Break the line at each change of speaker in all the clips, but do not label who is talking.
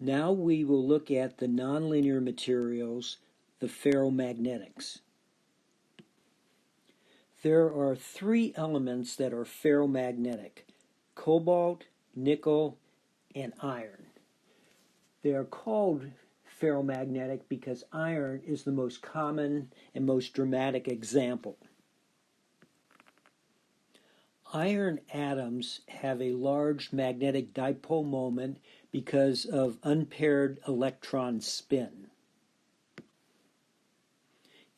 Now we will look at the nonlinear materials, the ferromagnetics. There are three elements that are ferromagnetic: cobalt, nickel, and iron. They are called ferromagnetic because iron is the most common and most dramatic example. Iron atoms have a large magnetic dipole moment because of unpaired electron spin.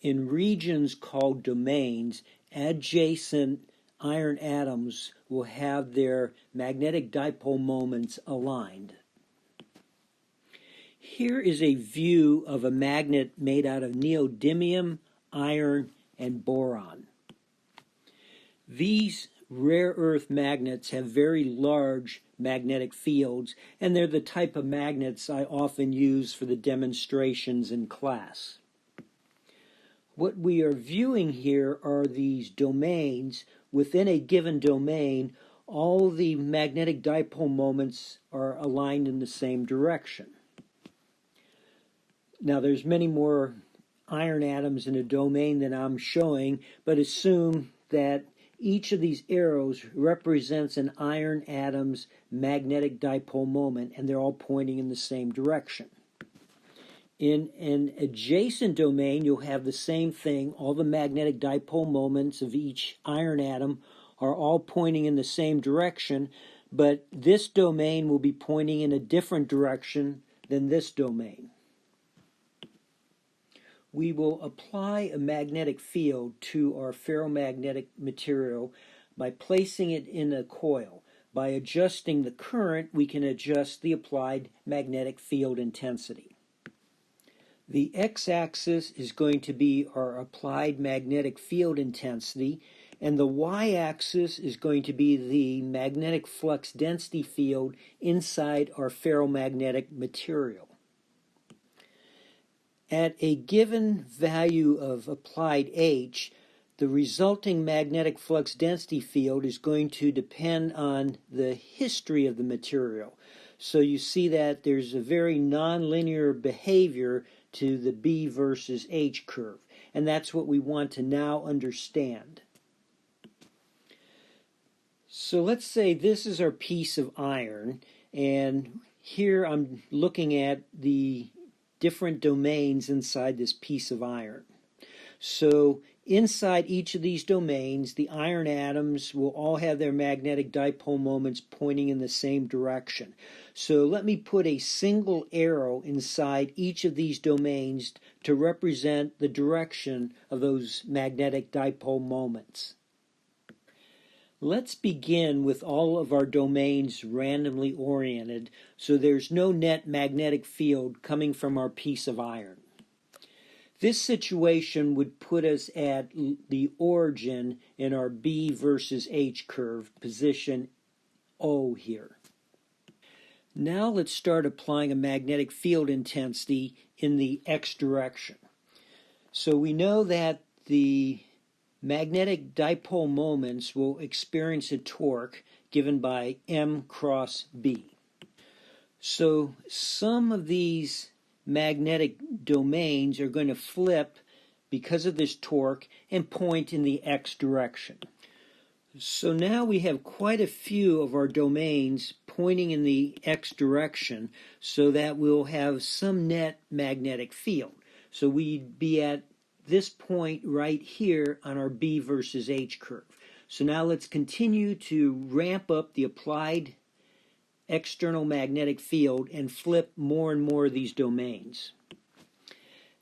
In regions called domains, adjacent iron atoms will have their magnetic dipole moments aligned. Here is a view of a magnet made out of neodymium, iron, and boron. These rare earth magnets have very large magnetic fields, and they're the type of magnets I often use for the demonstrations in class. What we are viewing here are these domains. Within a given domain, all the magnetic dipole moments are aligned in the same direction. Now there's many more iron atoms in a domain than I'm showing, but assume that each of these arrows represents an iron atom's magnetic dipole moment, and they're all pointing in the same direction. In an adjacent domain, you'll have the same thing. All the magnetic dipole moments of each iron atom are all pointing in the same direction, but this domain will be pointing in a different direction than this domain. We will apply a magnetic field to our ferromagnetic material by placing it in a coil. By adjusting the current, we can adjust the applied magnetic field intensity. The x-axis is going to be our applied magnetic field intensity, and the y-axis is going to be the magnetic flux density field inside our ferromagnetic material. At a given value of applied H, the resulting magnetic flux density field is going to depend on the history of the material. So you see that there's a very nonlinear behavior to the B versus H curve, and that's what we want to now understand. So let's say this is our piece of iron, and here I'm looking at the different domains inside this piece of iron. So inside each of these domains, the iron atoms will all have their magnetic dipole moments pointing in the same direction. So let me put a single arrow inside each of these domains to represent the direction of those magnetic dipole moments. Let's begin with all of our domains randomly oriented, so there's no net magnetic field coming from our piece of iron. This situation would put us at the origin in our B versus H curve, position O here. Now let's start applying a magnetic field intensity in the X direction. So we know that the magnetic dipole moments will experience a torque given by M cross B. So some of these magnetic domains are going to flip because of this torque and point in the X direction. So now we have quite a few of our domains pointing in the X direction, so that we'll have some net magnetic field. So we'd be at this point right here on our B versus H curve. So now let's continue to ramp up the applied external magnetic field and flip more and more of these domains.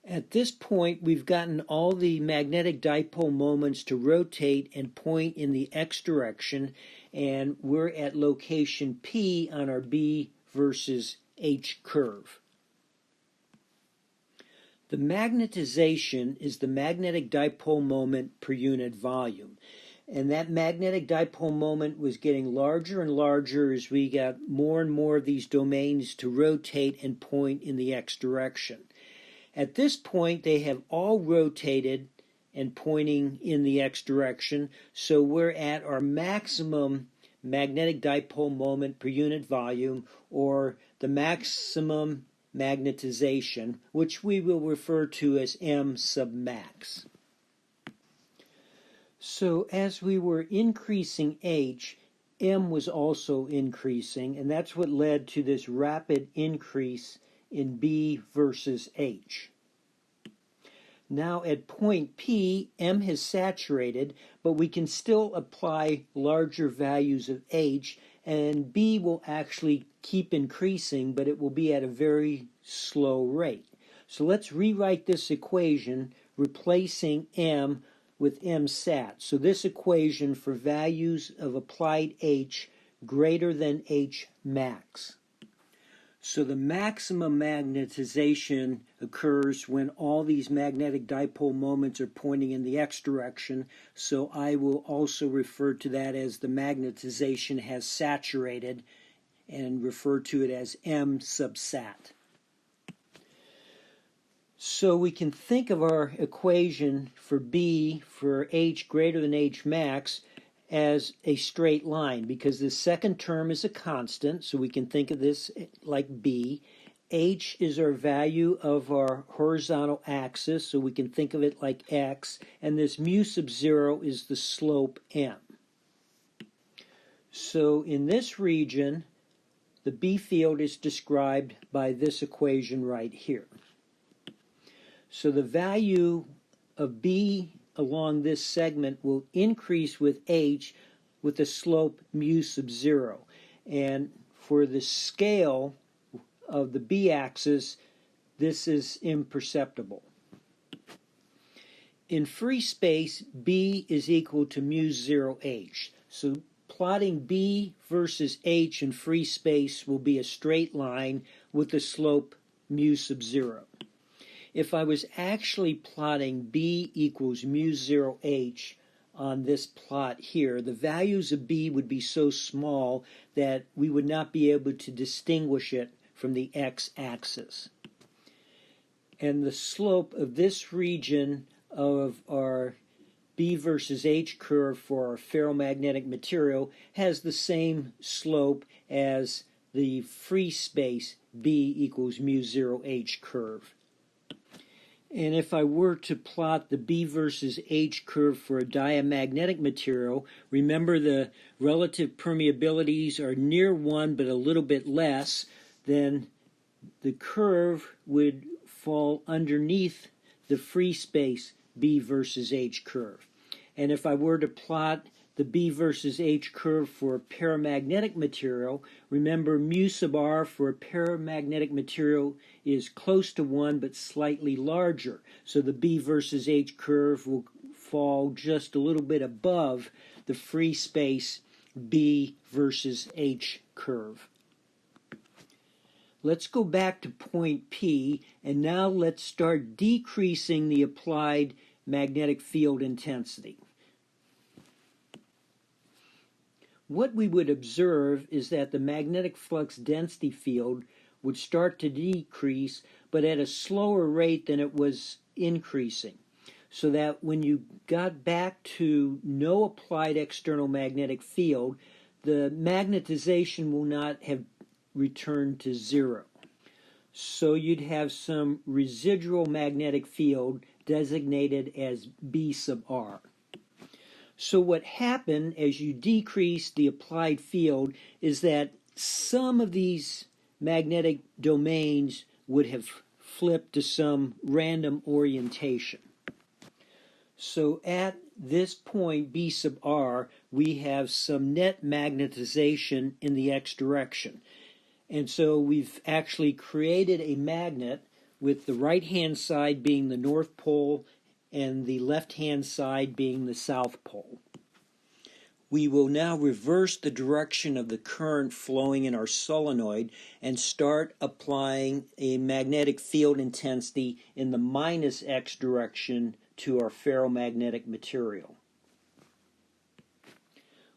At this point, we've gotten all the magnetic dipole moments to rotate and point in the X direction, and we're at location P on our B versus H curve. The magnetization is the magnetic dipole moment per unit volume. And that magnetic dipole moment was getting larger and larger as we got more and more of these domains to rotate and point in the X direction. At this point, they have all rotated and pointing in the X direction, so we're at our maximum magnetic dipole moment per unit volume, or the maximum magnetization, which we will refer to as M sub max. So as we were increasing H, M was also increasing, and that's what led to this rapid increase in B versus H. Now at point P, M has saturated, but we can still apply larger values of H, and B will actually keep increasing, but it will be at a very slow rate. So let's rewrite this equation, replacing M with M sat. So this equation for values of applied H greater than H max. So the maximum magnetization occurs when all these magnetic dipole moments are pointing in the x direction, so I will also refer to that as the magnetization has saturated and refer to it as M sub sat. So we can think of our equation for B for H greater than H max as a straight line, because the second term is a constant, so we can think of this like B. H is our value of our horizontal axis, so we can think of it like X, and this mu sub 0 is the slope M. So in this region, the B field is described by this equation right here. So the value of B along this segment will increase with H with the slope mu sub 0. And for the scale of the B axis, this is imperceptible. In free space, B is equal to mu 0 H. So plotting B versus H in free space will be a straight line with the slope mu sub 0. If I was actually plotting B equals mu 0 H on this plot here, the values of B would be so small that we would not be able to distinguish it from the x-axis. And the slope of this region of our B versus H curve for our ferromagnetic material has the same slope as the free space B equals mu 0 H curve. And if I were to plot the B versus H curve for a diamagnetic material, remember the relative permeabilities are near 1 but a little bit less, then the curve would fall underneath the free space B versus H curve. And if I were to plot the B versus H curve for a paramagnetic material, remember mu sub r for a paramagnetic material is close to 1 but slightly larger. So the B versus H curve will fall just a little bit above the free space B versus H curve. Let's go back to point P, and now let's start decreasing the applied magnetic field intensity. What we would observe is that the magnetic flux density field would start to decrease, but at a slower rate than it was increasing. So that when you got back to no applied external magnetic field, the magnetization will not have returned to 0. So you'd have some residual magnetic field designated as B sub r. So what happened as you decrease the applied field is that some of these magnetic domains would have flipped to some random orientation. So at this point, B sub r, we have some net magnetization in the x direction. And so we've actually created a magnet with the right-hand side being the North Pole and the left-hand side being the South Pole. We will now reverse the direction of the current flowing in our solenoid and start applying a magnetic field intensity in the minus x direction to our ferromagnetic material.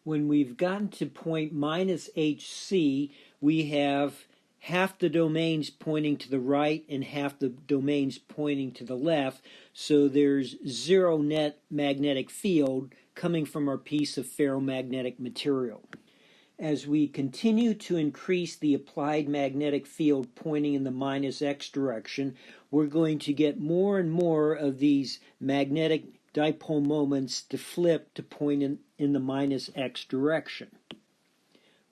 When we've gotten to point minus HC, we have half the domains pointing to the right and half the domains pointing to the left, so there's 0 net magnetic field coming from our piece of ferromagnetic material. As we continue to increase the applied magnetic field pointing in the minus x direction, we're going to get more and more of these magnetic dipole moments to flip to point in the minus x direction.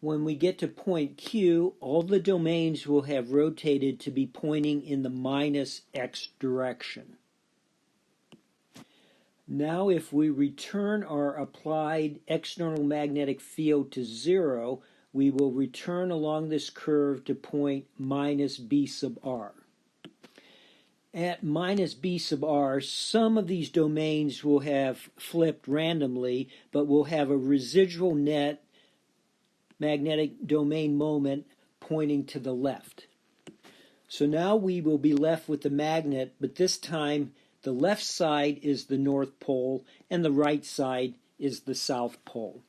When we get to point Q, all the domains will have rotated to be pointing in the minus x direction. Now if we return our applied external magnetic field to 0, we will return along this curve to point minus b sub r. At minus b sub r, some of these domains will have flipped randomly, but will have a residual net magnetic domain moment pointing to the left. So now we will be left with the magnet, but this time the left side is the North Pole and the right side is the South Pole.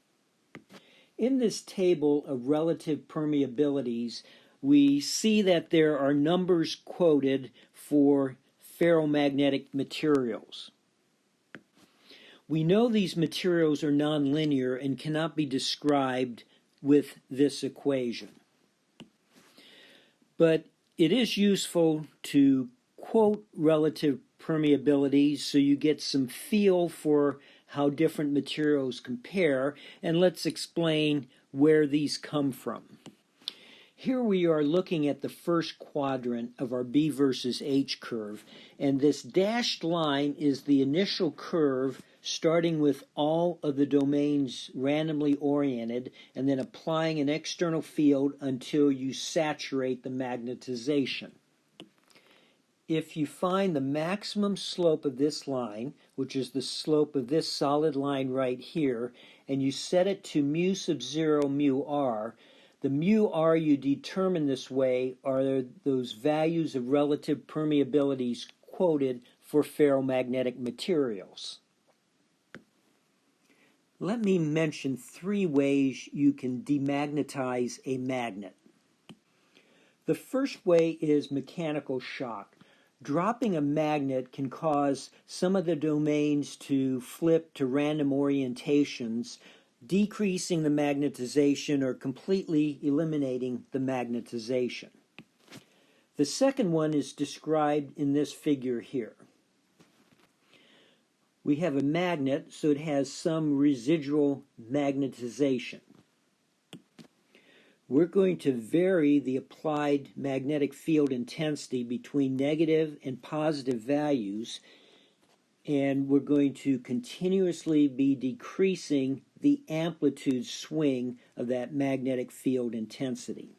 In this table of relative permeabilities, we see that there are numbers quoted for ferromagnetic materials. We know these materials are nonlinear and cannot be described with this equation. But it is useful to quote relative permeabilities so you get some feel for how different materials compare, and let's explain where these come from. Here we are looking at the first quadrant of our B versus H curve, and this dashed line is the initial curve starting with all of the domains randomly oriented and then applying an external field until you saturate the magnetization. If you find the maximum slope of this line, which is the slope of this solid line right here, and you set it to mu sub 0 mu r, the mu r you determine this way are those values of relative permeabilities quoted for ferromagnetic materials. Let me mention 3 ways you can demagnetize a magnet. The first way is mechanical shock. Dropping a magnet can cause some of the domains to flip to random orientations, decreasing the magnetization or completely eliminating the magnetization. The second one is described in this figure here. We have a magnet, so it has some residual magnetization. We're going to vary the applied magnetic field intensity between negative and positive values, and we're going to continuously be decreasing the amplitude swing of that magnetic field intensity.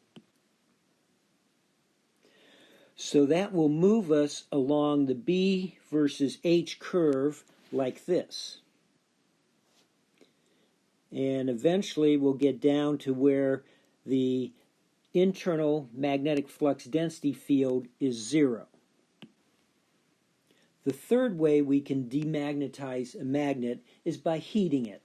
So that will move us along the B versus H curve like this. And eventually we'll get down to where the internal magnetic flux density field is 0. The third way we can demagnetize a magnet is by heating it.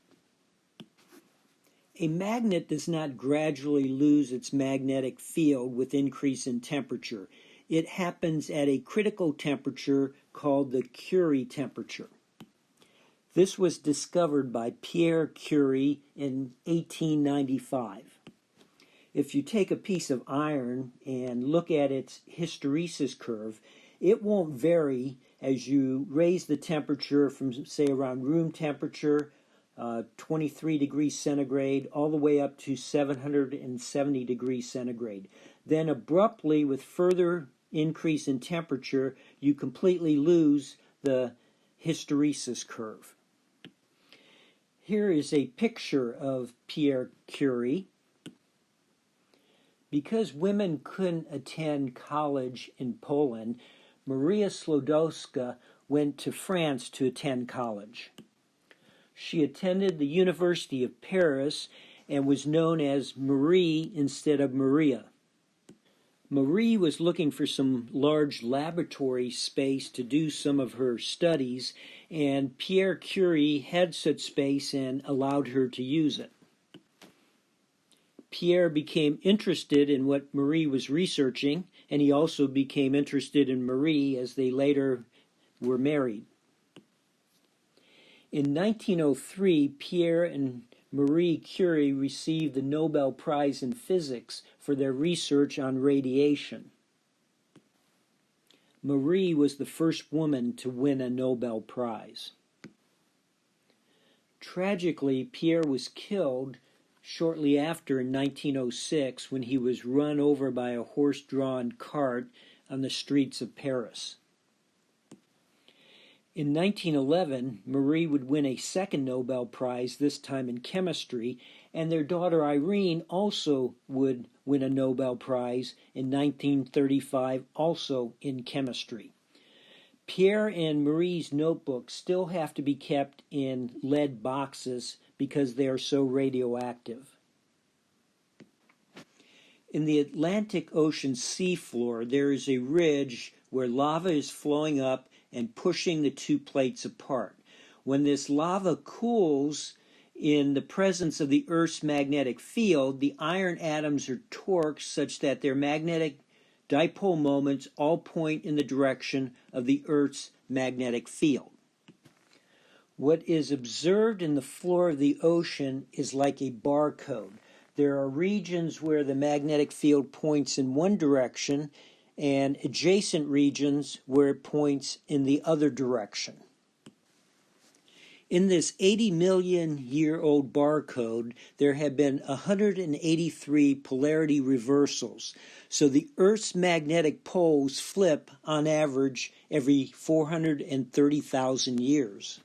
A magnet does not gradually lose its magnetic field with increase in temperature. It happens at a critical temperature called the Curie temperature. This was discovered by Pierre Curie in 1895. If you take a piece of iron and look at its hysteresis curve, it won't vary as you raise the temperature from, say, around room temperature, 23 degrees centigrade, all the way up to 770 degrees centigrade. Then abruptly, with further increase in temperature, you completely lose the hysteresis curve. Here is a picture of Pierre Curie. Because women couldn't attend college in Poland, Maria Sklodowska went to France to attend college. She attended the University of Paris and was known as Marie instead of Maria. Marie was looking for some large laboratory space to do some of her studies, and Pierre Curie had such space and allowed her to use it. Pierre became interested in what Marie was researching, and he also became interested in Marie as they later were married. In 1903, Pierre and Marie Curie received the Nobel Prize in Physics for their research on radiation. Marie was the first woman to win a Nobel Prize. Tragically, Pierre was killed shortly after in 1906 when he was run over by a horse-drawn cart on the streets of Paris. In 1911, Marie would win a second Nobel Prize, this time in chemistry, and their daughter Irene also would win a Nobel Prize in 1935, also in chemistry. Pierre and Marie's notebooks still have to be kept in lead boxes because they are so radioactive. In the Atlantic Ocean seafloor, there is a ridge where lava is flowing up and pushing the two plates apart. When this lava cools in the presence of the Earth's magnetic field, the iron atoms are torqued such that their magnetic dipole moments all point in the direction of the Earth's magnetic field. What is observed in the floor of the ocean is like a barcode. There are regions where the magnetic field points in one direction and adjacent regions where it points in the other direction. In this 80-million-year-old barcode, there have been 183 polarity reversals, so the Earth's magnetic poles flip on average every 430,000 years.